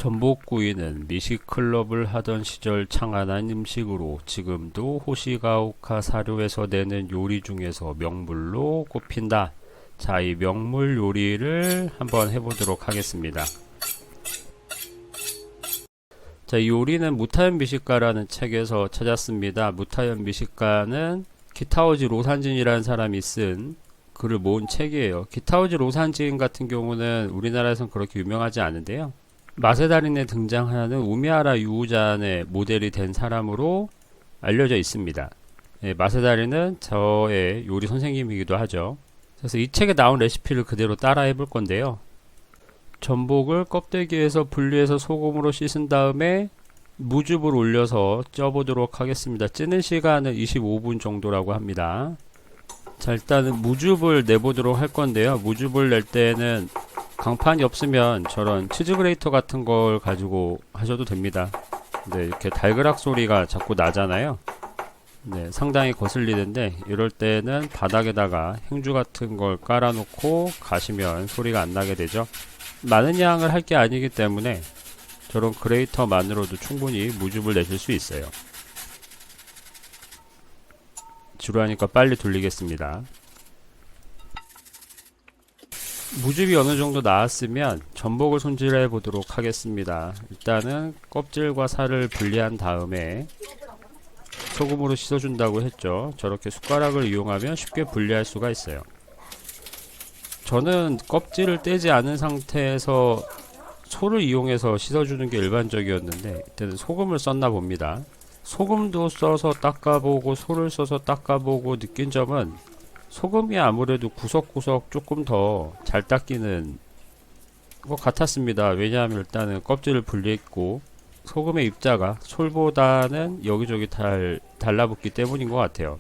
전복구이는 미식클럽을 하던 시절 창안한 음식으로 지금도 호시가오카 사료에서 내는 요리 중에서 명물로 꼽힌다. 자, 이 명물 요리를 한번 해보도록 하겠습니다. 자, 이 요리는 무타현 미식가라는 책에서 찾았습니다. 무타현 미식가는 기타오지 로산진이라는 사람이 쓴 글을 모은 책이에요. 기타오지 로산진 같은 경우는 우리나라에선 그렇게 유명하지 않은데요. 맛의 달인에 등장하는 우미하라 유우잔의 모델이 된 사람으로 알려져 있습니다. 예, 맛의 달인은 저의 요리 선생님이기도 하죠. 그래서 이 책에 나온 레시피를 그대로 따라 해볼 건데요. 전복을 껍데기에서 분리해서 소금으로 씻은 다음에 무즙을 올려서 쪄보도록 하겠습니다. 찌는 시간은 25분 정도라고 합니다. 자, 일단은 무즙을 내보도록 할 건데요. 무즙을 낼 때는 강판이 없으면 저런 치즈 그레이터 같은 걸 가지고 하셔도 됩니다. 네, 이렇게 달그락 소리가 자꾸 나잖아요. 네, 상당히 거슬리는데 이럴 때는 바닥에다가 행주 같은 걸 깔아놓고 가시면 소리가 안 나게 되죠. 많은 양을 할 게 아니기 때문에 저런 그레이터만으로도 충분히 무즙을 내실 수 있어요. 지루하니까 빨리 돌리겠습니다. 무즙이 어느 정도 나왔으면 전복을 손질해 보도록 하겠습니다. 일단은 껍질과 살을 분리한 다음에 소금으로 씻어준다고 했죠. 저렇게 숟가락을 이용하면 쉽게 분리할 수가 있어요. 저는 껍질을 떼지 않은 상태에서 소를 이용해서 씻어주는 게 일반적이었는데 이때는 소금을 썼나 봅니다. 소금도 써서 닦아보고 소를 써서 닦아보고 느낀 점은 소금이 아무래도 구석구석 조금 더 잘 닦이는 것 같았습니다. 왜냐하면 일단은 껍질을 분리했고 소금의 입자가 솔보다는 여기저기 달라붙기 때문인 것 같아요.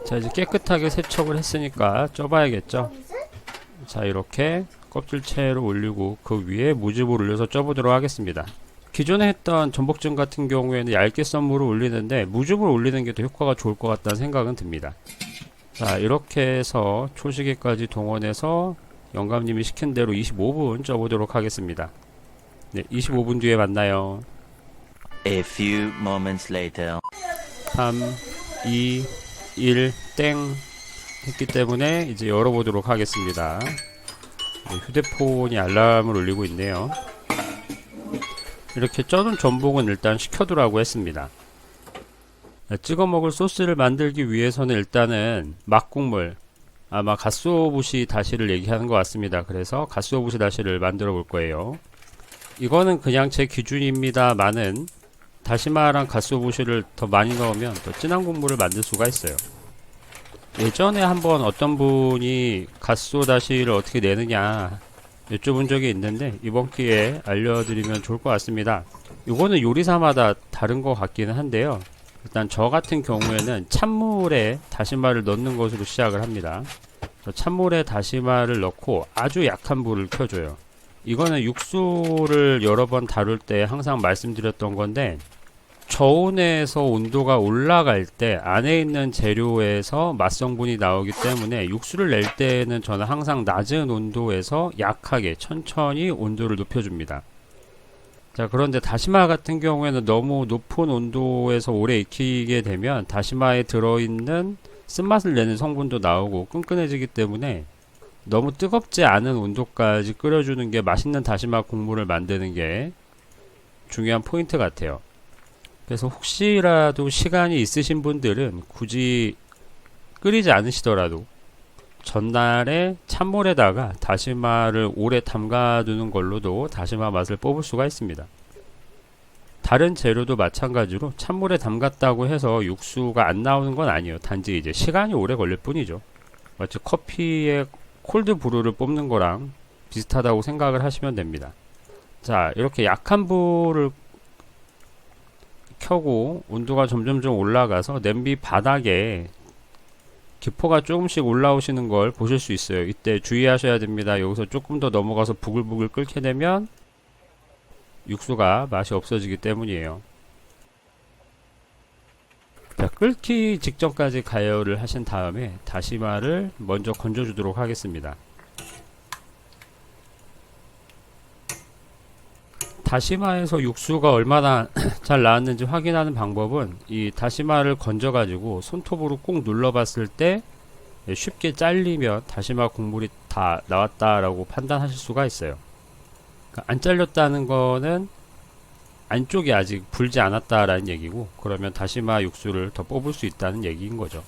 자, 이제 깨끗하게 세척을 했으니까 쪄봐야겠죠. 자, 이렇게 껍질채로 올리고 그 위에 무즙을 올려서 쪄보도록 하겠습니다. 기존에 했던 전복전 같은 경우에는 얇게 썬 물을 올리는데 무즙을 올리는 게 더 효과가 좋을 것 같다는 생각은 듭니다. 자, 이렇게 해서 초시계까지 동원해서 영감님이 시킨 대로 25분 쪄보도록 하겠습니다. 네, 25분 뒤에 만나요. A few moments later. 3, 2, 1, 땡 했기 때문에 이제 열어보도록 하겠습니다. 네, 휴대폰이 알람을 울리고 있네요. 이렇게 쪄둔 전복은 일단 식혀두라고 했습니다. 찍어 먹을 소스를 만들기 위해서는 일단은 막국물, 아마 갓소부시 다시를 얘기하는 것 같습니다. 그래서 갓소부시 다시를 만들어 볼 거예요. 이거는 그냥 제 기준입니다만은 다시마랑 갓소부시를 더 많이 넣으면 더 진한 국물을 만들 수가 있어요. 예전에 한번 어떤 분이 갓소 다시를 어떻게 내느냐 여쭤본 적이 있는데 이번 기회에 알려드리면 좋을 것 같습니다. 이거는 요리사마다 다른 것 같기는 한데요. 일단 저 같은 경우에는 찬물에 다시마를 넣는 것으로 시작을 합니다. 찬물에 다시마를 넣고 아주 약한 불을 켜줘요. 이거는 육수를 여러 번 다룰 때 항상 말씀드렸던 건데 저온에서 온도가 올라갈 때 안에 있는 재료에서 맛성분이 나오기 때문에 육수를 낼 때는 저는 항상 낮은 온도에서 약하게 천천히 온도를 높여줍니다. 자, 그런데 다시마 같은 경우에는 너무 높은 온도에서 오래 익히게 되면 다시마에 들어있는 쓴맛을 내는 성분도 나오고 끈끈해지기 때문에 너무 뜨겁지 않은 온도까지 끓여주는 게 맛있는 다시마 국물을 만드는 게 중요한 포인트 같아요. 그래서 혹시라도 시간이 있으신 분들은 굳이 끓이지 않으시더라도 전날에 찬물에다가 다시마를 오래 담가두는 걸로도 다시마 맛을 뽑을 수가 있습니다. 다른 재료도 마찬가지로 찬물에 담갔다고 해서 육수가 안 나오는 건 아니에요. 단지 이제 시간이 오래 걸릴 뿐이죠. 마치 커피에 콜드 브루를 뽑는 거랑 비슷하다고 생각을 하시면 됩니다. 자, 이렇게 약한 불을 켜고 온도가 점점점 올라가서 냄비 바닥에 기포가 조금씩 올라오시는 걸 보실 수 있어요. 이때 주의하셔야 됩니다. 여기서 조금 더 넘어가서 부글부글 끓게 되면 육수가 맛이 없어지기 때문이에요. 자, 끓기 직전까지 가열을 하신 다음에 다시마를 먼저 건져주도록 하겠습니다. 다시마에서 육수가 얼마나 잘 나왔는지 확인하는 방법은 이 다시마를 건져 가지고 손톱으로 꾹 눌러 봤을 때 쉽게 잘리면 다시마 국물이 다 나왔다라고 판단하실 수가 있어요. 그러니까 안 잘렸다는 거는 안쪽이 아직 불지 않았다라는 얘기고, 그러면 다시마 육수를 더 뽑을 수 있다는 얘기인 거죠.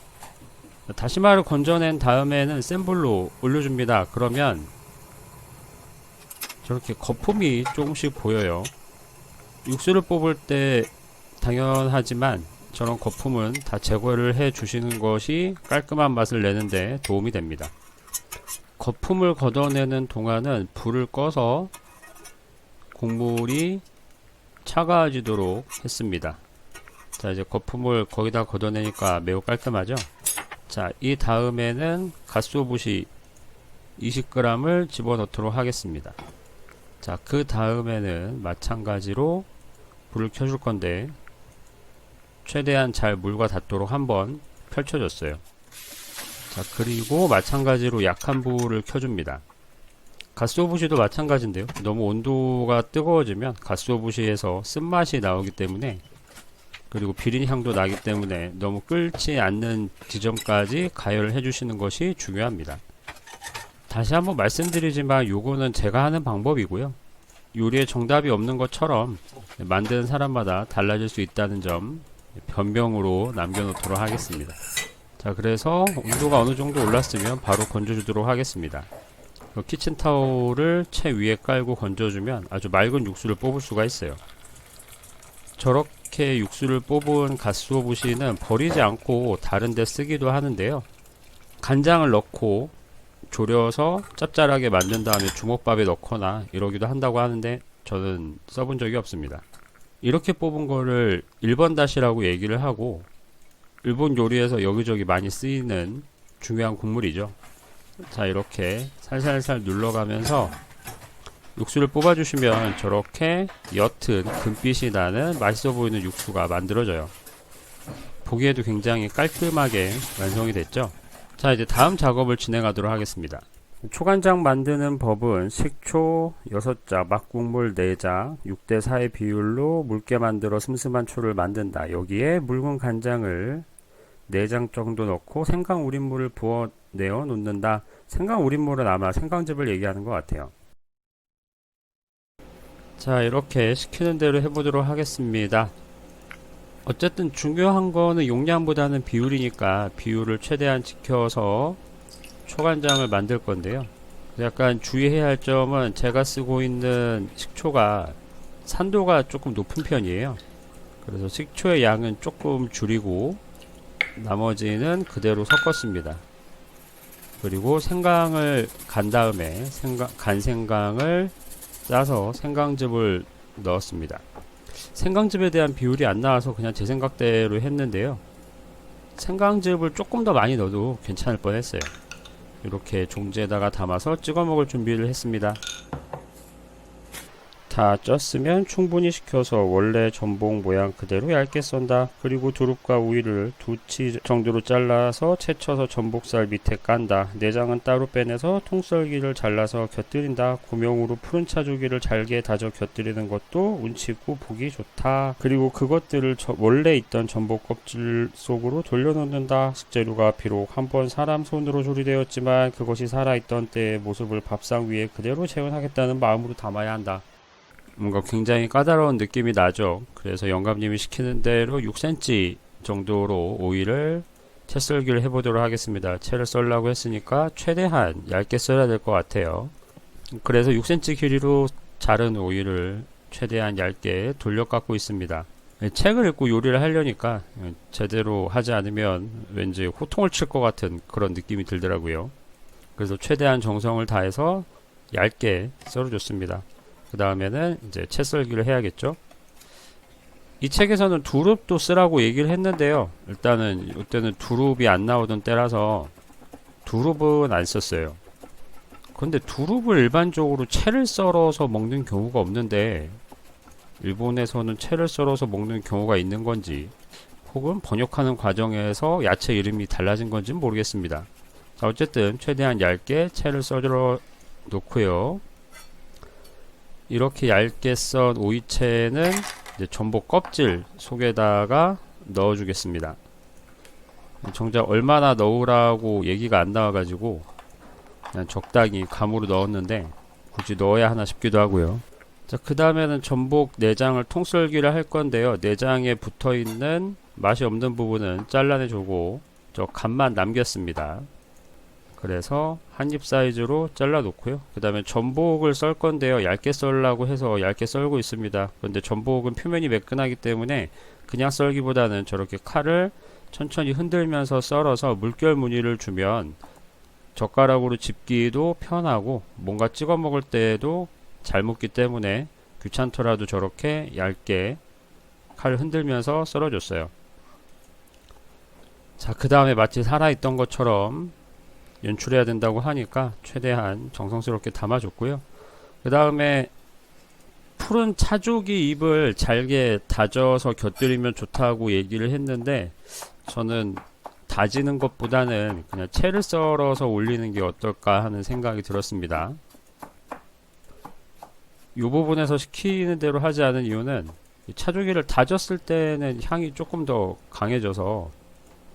다시마를 건져낸 다음에는 센 불로 올려줍니다. 그러면 저렇게 거품이 조금씩 보여요. 육수를 뽑을 때 당연하지만 저런 거품은 다 제거를 해 주시는 것이 깔끔한 맛을 내는데 도움이 됩니다. 거품을 걷어내는 동안은 불을 꺼서 국물이 차가워지도록 했습니다. 자, 이제 거품을 거기다 걷어내니까 매우 깔끔하죠. 자, 이 다음에는 갓소부시 20g을 집어넣도록 하겠습니다. 자, 그 다음에는 마찬가지로 불을 켜줄 건데 최대한 잘 물과 닿도록 한번 펼쳐줬어요. 자, 그리고 마찬가지로 약한 불을 켜줍니다. 갓소부시도 마찬가지인데요. 너무 온도가 뜨거워지면 갓소부시에서 쓴맛이 나오기 때문에, 그리고 비린 향도 나기 때문에 너무 끓지 않는 지점까지 가열을 해주시는 것이 중요합니다. 다시 한번 말씀드리지만 요거는 제가 하는 방법이고요. 요리에 정답이 없는 것처럼 만드는 사람마다 달라질 수 있다는 점 변명으로 남겨놓도록 하겠습니다. 자, 그래서 온도가 어느 정도 올랐으면 바로 건져주도록 하겠습니다. 키친타올을 채 위에 깔고 건져주면 아주 맑은 육수를 뽑을 수가 있어요. 저렇게 육수를 뽑은 갓소부시는 버리지 않고 다른 데 쓰기도 하는데요. 간장을 넣고 졸여서 짭짤하게 만든 다음에 주먹밥에 넣거나 이러기도 한다고 하는데 저는 써본 적이 없습니다. 이렇게 뽑은 거를 1번 다시라고 얘기를 하고, 일본 요리에서 여기저기 많이 쓰이는 중요한 국물이죠. 자, 이렇게 살살살 눌러가면서 육수를 뽑아주시면 저렇게 옅은 금빛이 나는 맛있어 보이는 육수가 만들어져요. 보기에도 굉장히 깔끔하게 완성이 됐죠. 자, 이제 다음 작업을 진행하도록 하겠습니다. 초간장 만드는 법은 식초 6자, 막국물 4자, 6대4의 비율로 묽게 만들어 슴슴한 초를 만든다. 여기에 묽은 간장을 4장 정도 넣고 생강 우린물을 부어 내어 놓는다. 생강 우린물은 아마 생강즙을 얘기하는 것 같아요. 자, 이렇게 시키는 대로 해보도록 하겠습니다. 어쨌든 중요한 거는 용량보다는 비율이니까 비율을 최대한 지켜서 초간장을 만들 건데요. 약간 주의해야 할 점은 제가 쓰고 있는 식초가 산도가 조금 높은 편이에요. 그래서 식초의 양은 조금 줄이고 나머지는 그대로 섞었습니다. 그리고 생강을 간 다음에 간 생강을 짜서 생강즙을 넣었습니다. 생강즙에 대한 비율이 안 나와서 그냥 제 생각대로 했는데요. 생강즙을 조금 더 많이 넣어도 괜찮을 뻔했어요. 이렇게 종지에다가 담아서 찍어 먹을 준비를 했습니다. 다 쪘으면 충분히 식혀서 원래 전복 모양 그대로 얇게 썬다. 그리고 두릅과 우유를 2치 정도로 잘라서 채쳐서 전복살 밑에 깐다. 내장은 따로 빼내서 통썰기를 잘라서 곁들인다. 고명으로 푸른 차조기를 잘게 다져 곁들이는 것도 운치 있고 보기 좋다. 그리고 그것들을 원래 있던 전복 껍질 속으로 돌려놓는다. 식재료가 비록 한번 사람 손으로 조리되었지만 그것이 살아있던 때의 모습을 밥상 위에 그대로 재현하겠다는 마음으로 담아야 한다. 뭔가 굉장히 까다로운 느낌이 나죠. 그래서 영감님이 시키는 대로 6cm 정도로 오이를 채 썰기를 해보도록 하겠습니다. 채를 썰라고 했으니까 최대한 얇게 썰어야 될 것 같아요. 그래서 6cm 길이로 자른 오이를 최대한 얇게 돌려 깎고 있습니다. 책을 읽고 요리를 하려니까 제대로 하지 않으면 왠지 호통을 칠 것 같은 그런 느낌이 들더라고요. 그래서 최대한 정성을 다해서 얇게 썰어줬습니다. 그 다음에는 이제 채 썰기를 해야겠죠. 이 책에서는 두릅도 쓰라고 얘기를 했는데요. 일단은 이때는 두릅이 안 나오던 때라서 두릅은 안 썼어요. 근데 두릅을 일반적으로 채를 썰어서 먹는 경우가 없는데 일본에서는 채를 썰어서 먹는 경우가 있는 건지 혹은 번역하는 과정에서 야채 이름이 달라진 건지는 모르겠습니다. 자, 어쨌든 최대한 얇게 채를 썰어 놓고요. 이렇게 얇게 썬 오이채는 이제 전복 껍질 속에다가 넣어 주겠습니다. 정작 얼마나 넣으라고 얘기가 안 나와가지고 그냥 적당히 감으로 넣었는데 굳이 넣어야 하나 싶기도 하고요. 자, 그 다음에는 전복 내장을 통썰기를 할 건데요. 내장에 붙어있는 맛이 없는 부분은 잘라내주고 저 간만 남겼습니다. 그래서 한입 사이즈로 잘라 놓고요. 그 다음에 전복을 썰 건데요. 얇게 썰라고 해서 얇게 썰고 있습니다. 그런데 전복은 표면이 매끈하기 때문에 그냥 썰기보다는 저렇게 칼을 천천히 흔들면서 썰어서 물결 무늬를 주면 젓가락으로 집기도 편하고 뭔가 찍어 먹을 때에도 잘 먹기 때문에 귀찮더라도 저렇게 얇게 칼을 흔들면서 썰어줬어요. 자, 그 다음에 마치 살아있던 것처럼 연출해야 된다고 하니까 최대한 정성스럽게 담아줬고요. 그 다음에 푸른 차조기 잎을 잘게 다져서 곁들이면 좋다고 얘기를 했는데 저는 다지는 것보다는 그냥 채를 썰어서 올리는 게 어떨까 하는 생각이 들었습니다. 이 부분에서 시키는 대로 하지 않은 이유는 차조기를 다졌을 때는 향이 조금 더 강해져서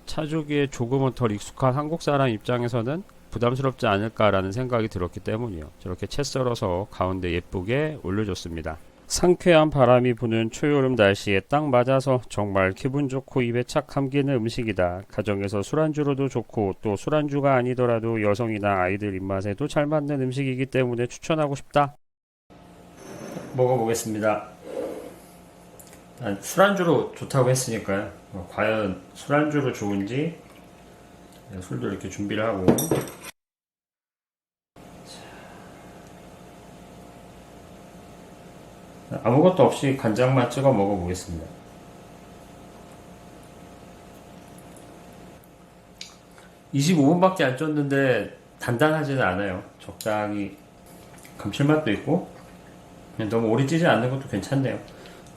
차조기에 조금은 덜 익숙한 한국 사람 입장에서는 부담스럽지 않을까라는 생각이 들었기 때문이요. 저렇게 채 썰어서 가운데 예쁘게 올려줬습니다. 상쾌한 바람이 부는 초여름 날씨에 딱 맞아서 정말 기분 좋고 입에 착 감기는 음식이다. 가정에서 술안주로도 좋고 또 술안주가 아니더라도 여성이나 아이들 입맛에도 잘 맞는 음식이기 때문에 추천하고 싶다. 먹어보겠습니다. 술안주로 좋다고 했으니까요. 과연 술안주로 좋은지 술도 이렇게 준비를 하고 아무것도 없이 간장만 찍어 먹어보겠습니다. (25분밖에) 안 쪘는데 단단하지는 않아요. 적당히 감칠맛도 있고 그냥 너무 오래 찌지 않는 것도 괜찮네요.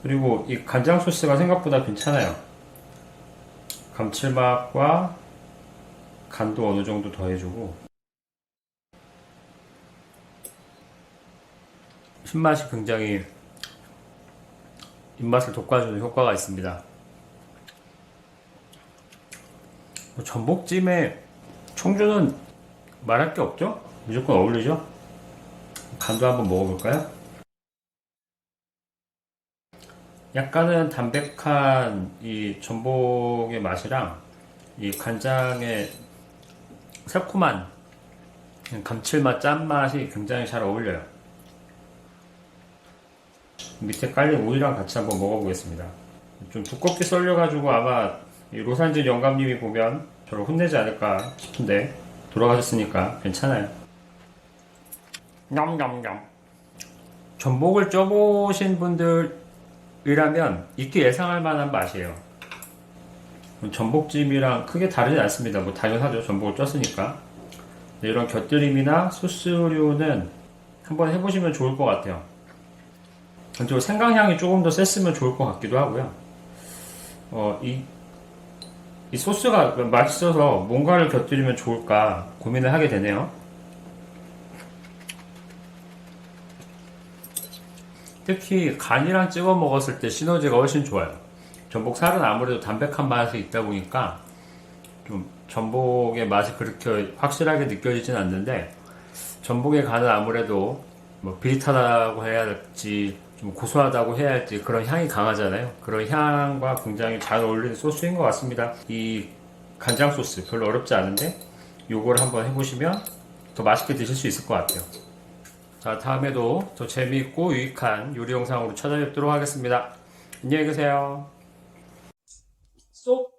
그리고 이 간장 소스가 생각보다 괜찮아요. 감칠맛과 간도 어느 정도 더해주고 신맛이 굉장히 입맛을 돋궈주는 효과가 있습니다. 전복찜에 청주는 말할 게 없죠? 무조건 어울리죠? 간도 한번 먹어볼까요? 약간은 담백한 이 전복의 맛이랑 이 간장의 새콤한 감칠맛 짠맛이 굉장히 잘 어울려요. 밑에 깔린 오이랑 같이 한번 먹어보겠습니다. 좀 두껍게 썰려가지고 아마 이 로산진 영감님이 보면 저를 혼내지 않을까 싶은데 돌아가셨으니까 괜찮아요. 냠냠냠. 전복을 쪄보신 분들이라면 익히 예상할 만한 맛이에요. 전복찜이랑 크게 다르지 않습니다. 뭐 당연하죠. 전복을 쪘으니까. 이런 곁들임이나 소스류는 한번 해보시면 좋을 것 같아요. 전적으로 생강향이 조금 더 셌으면 좋을 것 같기도 하고요. 이 소스가 맛있어서 뭔가를 곁들이면 좋을까 고민을 하게 되네요. 특히 간이랑 찍어 먹었을 때 시너지가 훨씬 좋아요. 전복살은 아무래도 담백한 맛이 있다 보니까 좀 전복의 맛이 그렇게 확실하게 느껴지진 않는데 전복의 간은 아무래도 뭐 비릿하다고 해야 할지 좀 고소하다고 해야 할지 그런 향이 강하잖아요. 그런 향과 굉장히 잘 어울리는 소스인 것 같습니다. 이 간장 소스 별로 어렵지 않은데 요걸 한번 해보시면 더 맛있게 드실 수 있을 것 같아요. 자, 다음에도 더 재미있고 유익한 요리 영상으로 찾아뵙도록 하겠습니다. 안녕히 계세요. 쏙